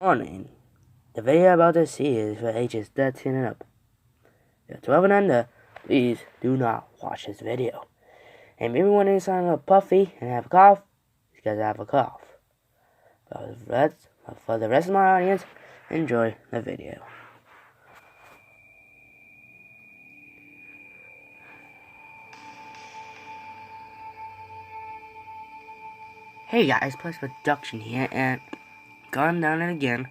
Warning. The video about to see is for ages 13 and up. If you're 12 and under, please do not watch this video. And maybe when you sound a little puffy and have a cough, it's because I have a cough. For the rest of my audience, enjoy the video. Hey guys, Plus Production here, and going down it again.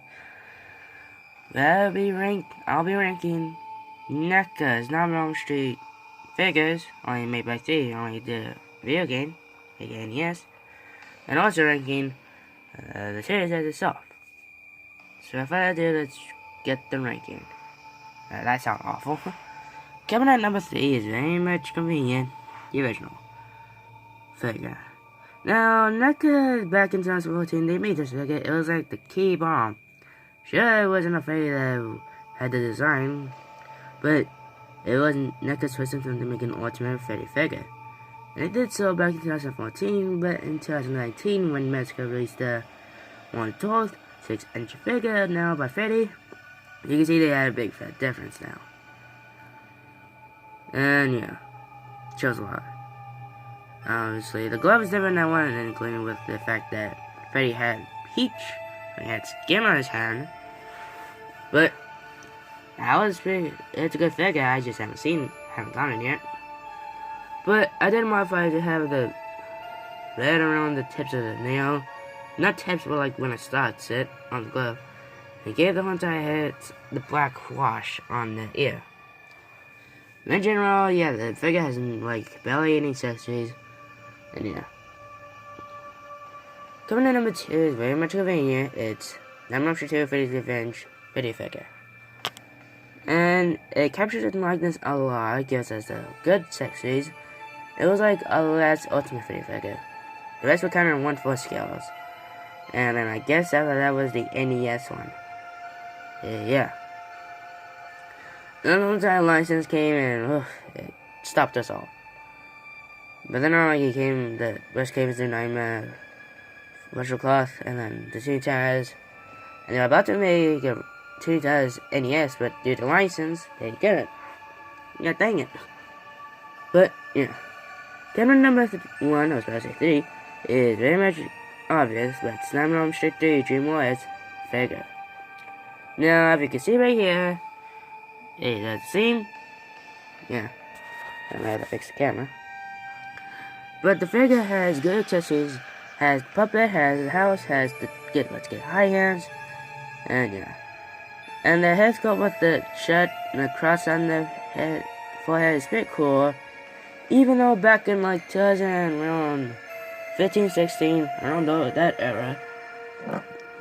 I'll be ranking NECA A Nightmare Elm Street figures, only made by C, only the video game, aka NES, and also ranking the series as itself. So if I do, let's get the ranking. That sounds awful. Coming at number 3 is very much convenient, the original figure. Now, NECA, back in 2014, they made this figure. It was like the key bomb. Sure, it wasn't a figure that had the design, but it wasn't NECA's first attempt to make an ultimate Freddy figure. And it did so back in 2014, but in 2019, when NECA released the 1/12 6-inch figure now by Freddy, you can see they had a big fat difference now. And yeah, shows a lot. Obviously, the glove is different than one, including with the fact that Freddy had peach, he had skin on his hand. But it's a good figure. I just haven't gotten it yet. But I did modify it to have the red around the tips of the nail, not tips, but like when it starts it on the glove. I gave the whole entire head the black wash on the ear. In general, yeah, the figure has like barely any accessories. And yeah. Coming in number 2 is very much convenient. It's Nightmare 2 Freddy's Revenge video figure. And it captures its likeness a lot, gives us a good accessories. It was like a last Ultimate Freddy figure. The rest were kind of 1/4 scales. And then I guess after that was the NES one. Yeah. Then the entire license came and it stopped us all. But then the rest came as the Nightmare Virtual Cloth, and then the Two Tires. And they were about to make a Two Tires NES, but due to license, they didn't get it. Yeah, dang it. But, yeah. Camera number 1, I was about to say 3, is very much obvious, but it's Nightmare on Elm Street 3 Dream Warriors figure. Now, if you can see right here, hey, that's the scene. Yeah. I had to fix the camera. But the figure has good accessories, has puppet, has the house, has the let's get high hands, and yeah. And the head sculpt with the shut and the cross on the forehead is pretty cool. Even though back in like 2015, 16, around that era,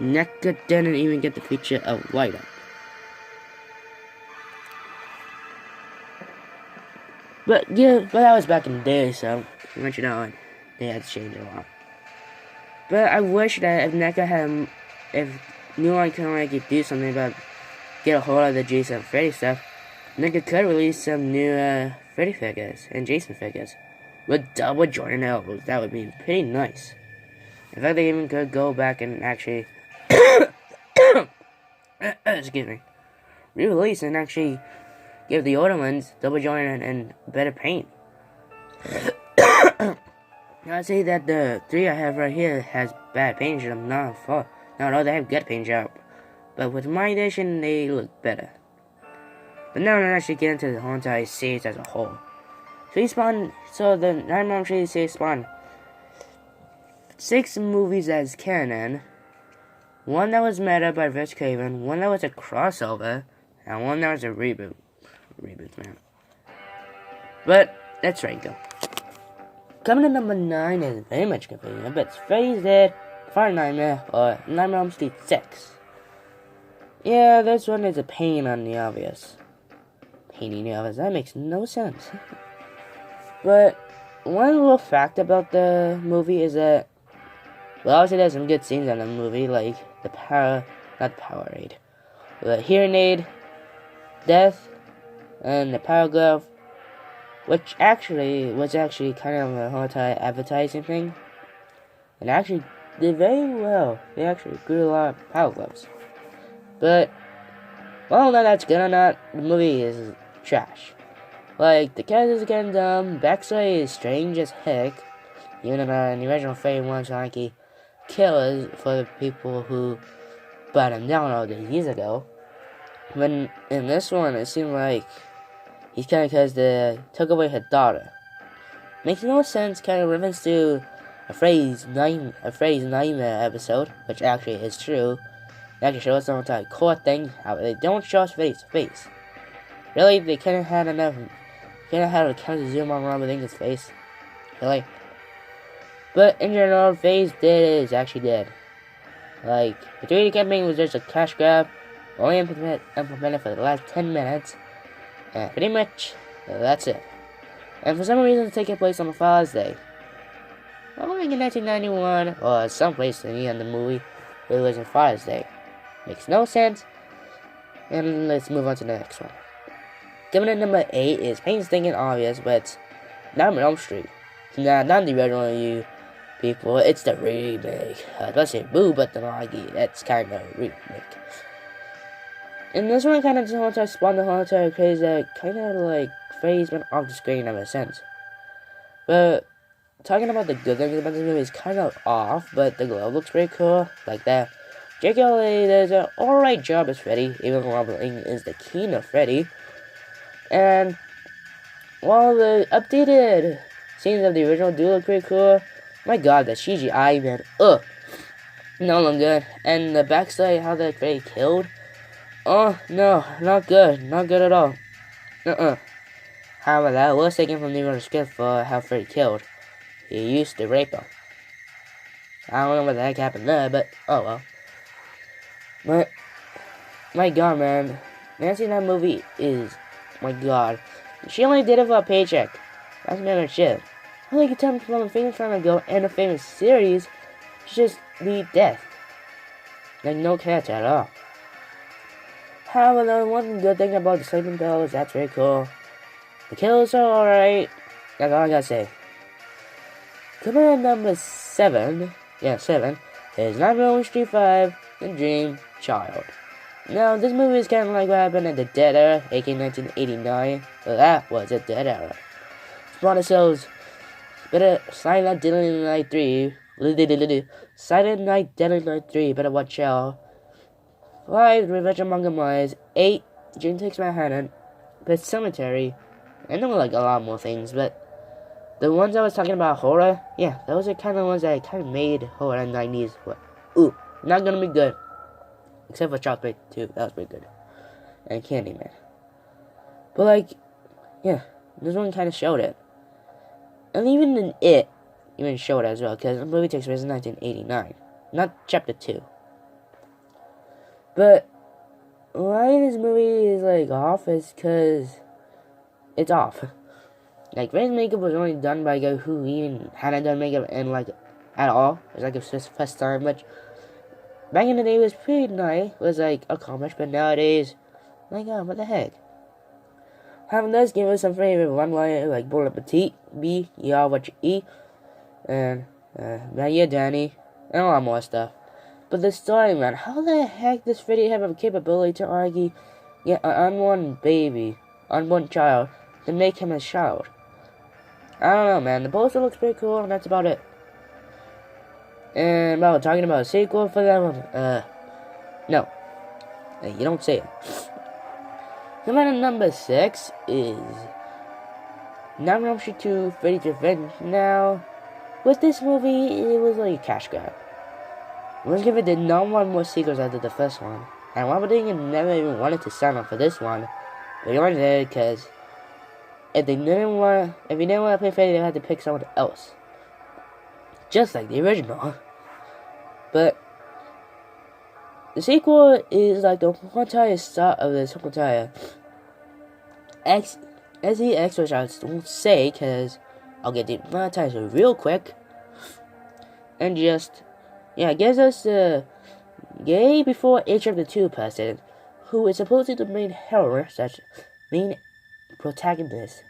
NECA didn't even get the feature of light up. But yeah, but that was back in the day, so once you know, they had to change a lot. But I wish that if NECA had, if New Line kind of do something about, get a hold of the Jason and Freddy stuff, NECA could release some new Freddy figures and Jason figures with double jointed elbows. That would be pretty nice. In fact, they even could go back and actually, excuse me, re-release and actually give the older ones double jointed and better paint. I'd say that the 3 I have right here has bad paint job. No, they have good paint job. But with my edition, they look better. But now let's actually get into the whole entire series as a whole. So the Nightmare on Elm Street series spawned 6 movies as canon. 1 that was meta by Rich Craven, 1 that was a crossover, and 1 that was a reboot. Reboots, man. But that's right, go. Coming to number 9 is very much convenient, but it's Freddy's Dead, Fire Nightmare, or Nightmare on Elm Street 6. Yeah, this one is a pain on the obvious. Painting the obvious, that makes no sense. But one little fact about the movie is that, well, obviously there's some good scenes in the movie, like the Powerade, the hearing aid, death, and the power glove, which was actually kind of a whole entire advertising thing, and actually did very well. They actually grew a lot of power gloves. But, well, no, that's good or not, the movie is trash. Like, the characters are getting dumb, backstory is strange as heck. Even in the original Freddy 1, like killers for the people who brought him down all these years ago. When in this one, it seemed like he's kind of because they took away her daughter. Makes no sense, kind of reference to a phrase nightmare episode, which actually is true. They actually show us some type of core thing, how they don't show us face to face. Really, they kind of had enough. Kind of had a kind of zoom on Robert England's face. Really. But in general, Phase is actually dead. Like, the 3D campaign was just a cash grab, only implemented for the last 10 minutes, and pretty much, that's it. And for some reason, it's taking place on Father's Day. Well, like in 1991, or someplace in the end of the movie, it was on Father's Day. Makes no sense, and let's move on to the next one. Coming in number 8 is painstaking obvious, but it's not Elm Street. Nah, not the original you people, it's the remake. Let's say boo, but the Nagi, that's kind of a remake. And this one kind of just spawned the whole entire craze that kind of like phase went off the screen ever since. But talking about the good things about this movie is kind of off, but the glow looks pretty cool, like that. Jake Ellie does an alright job as Freddy, even though Robert Englund is the king of Freddy. And while the updated scenes of the original do look pretty cool, my god, the CGI, man, no look good. And the backstory, how the Freddy killed, oh, no, not good at all. However, that was taken from the original script for how Freddy killed. He used to rape him. I don't know what the heck happened there, but, oh well. But, my god, man, Nancy in that movie is, my god, she only did it for a paycheck. That's another shit. How they could tell me from a famous time ago and a famous series to just be death. Like, no character at all. However, the one good thing about the sleeping pill is that's very cool. The kills are alright. That's all I gotta say. Coming in number 7, is Nightmare on Street 5, The Dream Child. Now, this movie is kind of like what happened in the Dead Era, aka 1989. Well, that was a Dead Era. Spawn cells, better Silent Night, Deadly Night 3, Silent Night, Deadly Night 3, better watch out. 5, Revenge Among the Mice, 8, Jane Takes Manhattan, Pet Cemetery, and there were like a lot more things, but the ones I was talking about horror, yeah, those are kind of ones that kind of made horror in the 90s, but, not gonna be good. Except for Chocolate 2, that was pretty good. And Candyman. But like, yeah, this one kind of showed it. And even in it, even showed it as well, because the movie takes place in 1989, not Chapter 2. But why this movie is like off is because it's off. Like, Ray's makeup was only done by a guy who even hadn't done makeup in like at all. It was like his first time, which back in the day was pretty nice. It was like accomplished, but nowadays, like, oh, what the heck? Having does give us some favorite one-liner like Bon Appetit, B, y'all what you eat, and now you're Danny, and a lot more stuff. But the story, man, how the heck does Freddy have a capability to argue get an unborn child, to make him a child? I don't know, man. The poster looks pretty cool, and that's about it. And about talking about a sequel for that one, no. You don't say it. Coming in number 6 is Nightmare on Elm Street 2, Freddy's Revenge. Now, with this movie, it was like a cash grab. Let's give it did not want more sequels after the first one. And Robert Englund never even wanted to sign up for this one. But he only did because if he didn't want to play Freddy, they had to pick someone else. Just like the original. But the sequel is like the entire start of this whole entire SEX, which I won't say because I'll get demonetized real quick. And just, yeah, it gives us the gay before age of the 2 person who is supposedly the main hero, such main protagonist.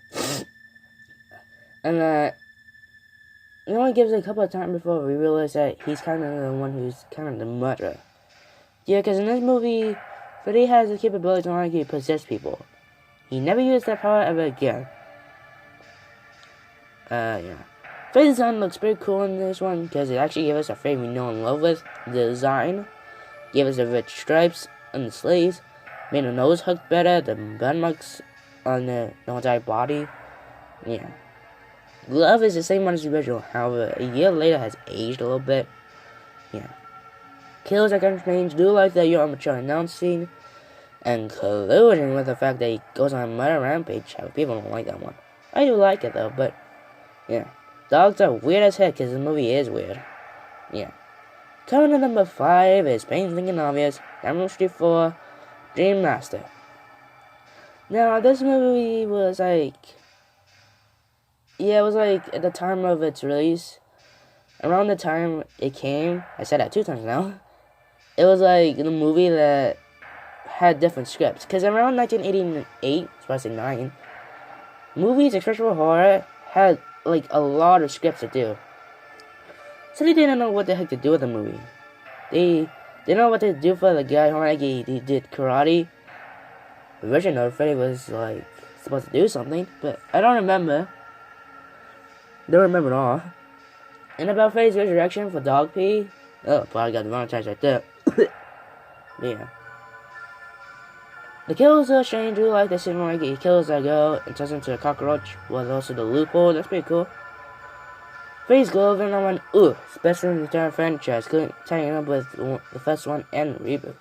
And it only gives it a couple of times before we realize that he's kind of the one who's kind of the murderer. Yeah, because in this movie, Freddy has the capability to like possess people. He never used that power ever again. Yeah. Freddy's design looks pretty cool in this one because it actually gave us a Freddy we know and love with. The design gave us the rich stripes on the sleeves, made the nose hook better, the bun marks on the entire body. Yeah. Glove is the same one as the original, however, a year later has aged a little bit. Yeah. Kills are kind of strange, do like the Your Mature Announce scene, and collusion with the fact that he goes on a murder rampage. People don't like that one. I do like it though, but yeah. Dogs are weird as heck because the movie is weird. Yeah. Coming to number 5 is Painting and Obvious, Elm Street 4, Dream Master. Now, this movie was like, yeah, it was like at the time of its release, around the time it came, I said that 2 times now, it was like the movie that had different scripts. Because around 1988, supposed to say 9, movies, especially for horror, had like a lot of scripts to do. So they didn't know what the heck to do with the movie. They didn't know what to do for the guy who like he did karate. The original Freddy was like supposed to do something, but I don't remember. Don't remember at all. And about Freddy's resurrection for dog pee. Oh, probably got the wrong times right there. Yeah. The kills are strange, do like the scene where he kills a girl and turns into a cockroach, was also the loophole, that's pretty cool. Freddy's glove and I went, ooh, especially in the entire franchise, couldn't tie it up with the first one and the reboot.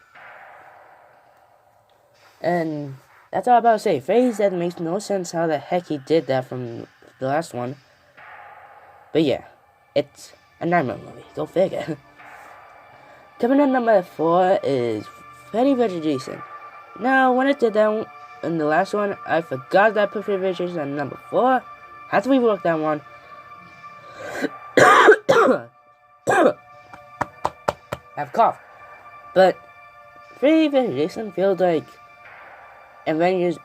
And that's all I'm about to say. Freddy's death makes no sense how the heck he did that from the last one. But yeah, it's a nightmare movie, go figure. Coming in number 4 is Freddy vs. Jason. Now, when I did that in the last one, I forgot that I put Freddy vs. Jason at number 4. Had to rework that one. I have a cough. But Freddy vs. Jason feels like Avengers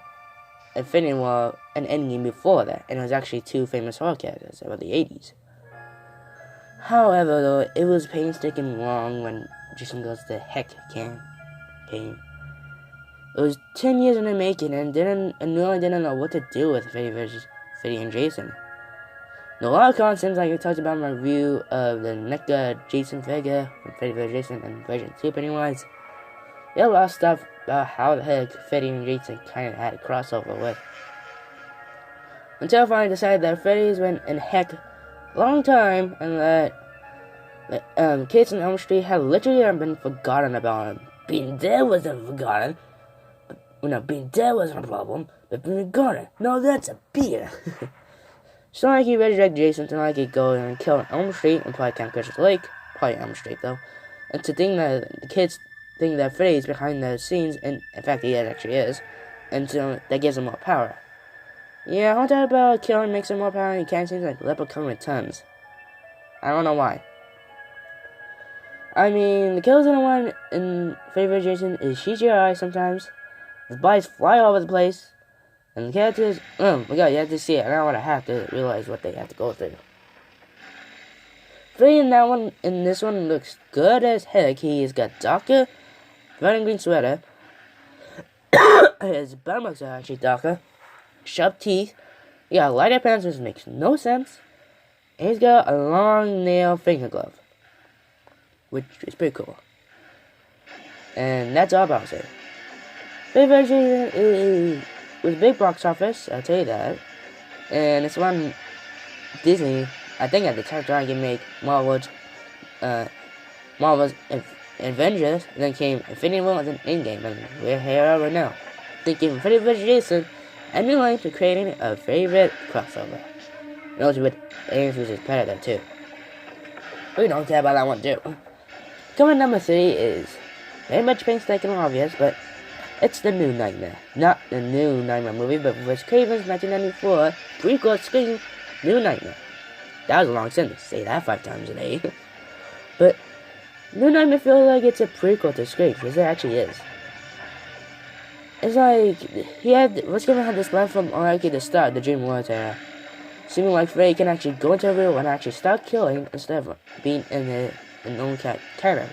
Infinity War and Endgame before that, and it was actually 2 famous horror characters about the 80s. However, though, it was painstaking long when Jason Goes to Heck came. It was 10 years in the making and really didn't know what to do with Freddy and Jason. Now, a lot of concepts, like I talked about in my review of the NECA Jason figure from Freddy vs. Jason and version 2 Pennywise. There are a lot of stuff about how the heck Freddy and Jason kind of had a crossover with. Until I finally decided that Freddy's been in Heck a long time and that kids in Elm Street had literally been forgotten about him. Being dead wasn't forgotten. Being dead wasn't a problem, but being forgotten, no, that's a beer. So like he resurrected Jason to like he go and kill Elm Street and probably Camp Crystal Lake, probably Elm Street though, and to think that the kids think that Freddy's behind the scenes, and in fact he actually is, and so that gives him more power. Yeah, all that about killing makes him more power, and he kind of seems like Leprechaun with tons. I don't know why. I mean, the kills in the one in Freddy vs. Jason is CGI sometimes. His bodies fly all over the place. And the characters, oh my god, you have to see it. I don't want to have to realize what they have to go through. Freddy in that one, in this one, looks good as heck. He's got darker, red and green sweater. His bum marks are actually darker. Sharp teeth. He got lighter pants, which makes no sense. And he's got a long nail finger glove, which is pretty cool. And that's all about it. Freddy vs. Jason was a big box office, I'll tell you that. And it's one Disney, I think at the time, trying to make Marvel's Avengers, and then came Infinity War and then Endgame, and we're here right now. Thinking Freddy vs. Jason, and new link to creating a favorite crossover. And also with Aliens vs. Predator too. We don't care about that one too. Coming number 3 is very much painstaking and obvious, but it's the New Nightmare. Not the New Nightmare movie, but Wes Craven's 1994 prequel Scream, New Nightmare. That was a long sentence. Say that 5 times a day. But New Nightmare feels like it's a prequel to Scream, because it actually is. It's like, Wes Craven had this plan from already the start, the Dream World era. Seeming like Freddy can actually go into a real and actually start killing instead of being in an own character.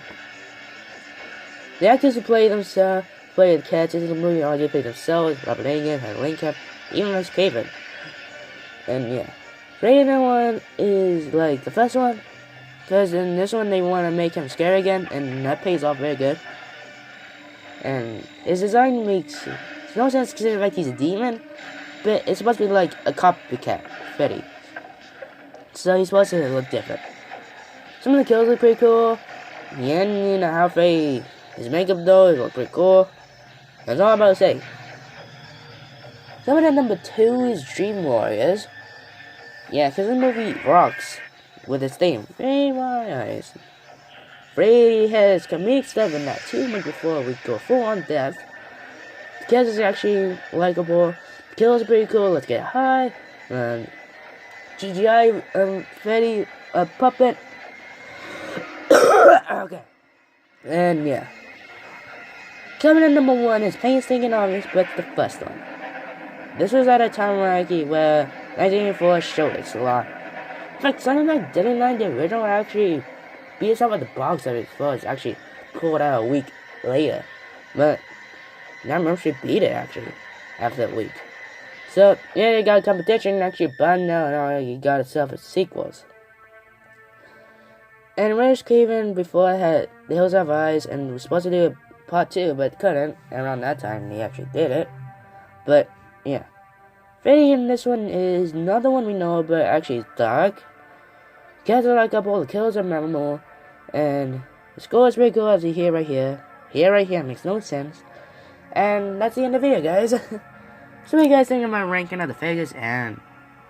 The actors who play themselves play the characters in the movie, all they play themselves, Robert Englund, Heather Lincoln, even Les Craven. And yeah. Rated one is like the first one, because in this one they want to make him scary again, and that pays off very good. And his design makes no sense considering like he's a demon, but it's supposed to be like a copycat Freddy. So he's supposed to look different. Some of the kills look pretty cool. The ending, how Freddy, his makeup though, it look pretty cool. That's all I'm about to say. Coming at number 2 is Dream Warriors. Yeah, because the movie rocks with its theme. Dream Warriors. Freddy has comedic stuff in that too much before we go full on death. The characters are actually likable. The kills are pretty cool. Let's get high. CGI Freddy puppet. Okay. And yeah. Coming in number 1 is painstaking obvious, but the first one. This was at a time where 1984 showed it a lot. In fact, Sunday Night Deadly Night, the original, actually beat itself at the box office before it's actually pulled out a week later. But Nightmare Street beat it actually after that week. So yeah, they got a competition actually banned now and already got itself a sequels. And Les Craven before had The Hills Have Eyes and was supposed to do a part 2 but couldn't, and around that time they actually did it. But yeah. Freddy in this one is not the one we know, but actually it's dark. Characters are likable, the kills are memorable, and the score is pretty cool as you hear right here. Right here makes no sense. And that's the end of the video, guys. So what do you guys think of my ranking of the figures and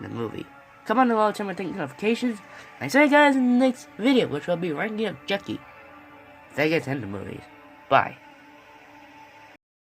the movie? Comment below, turn on notifications, and I'll see you guys in the next video, which will be ranking of Chucky, figures and the movies. Bye.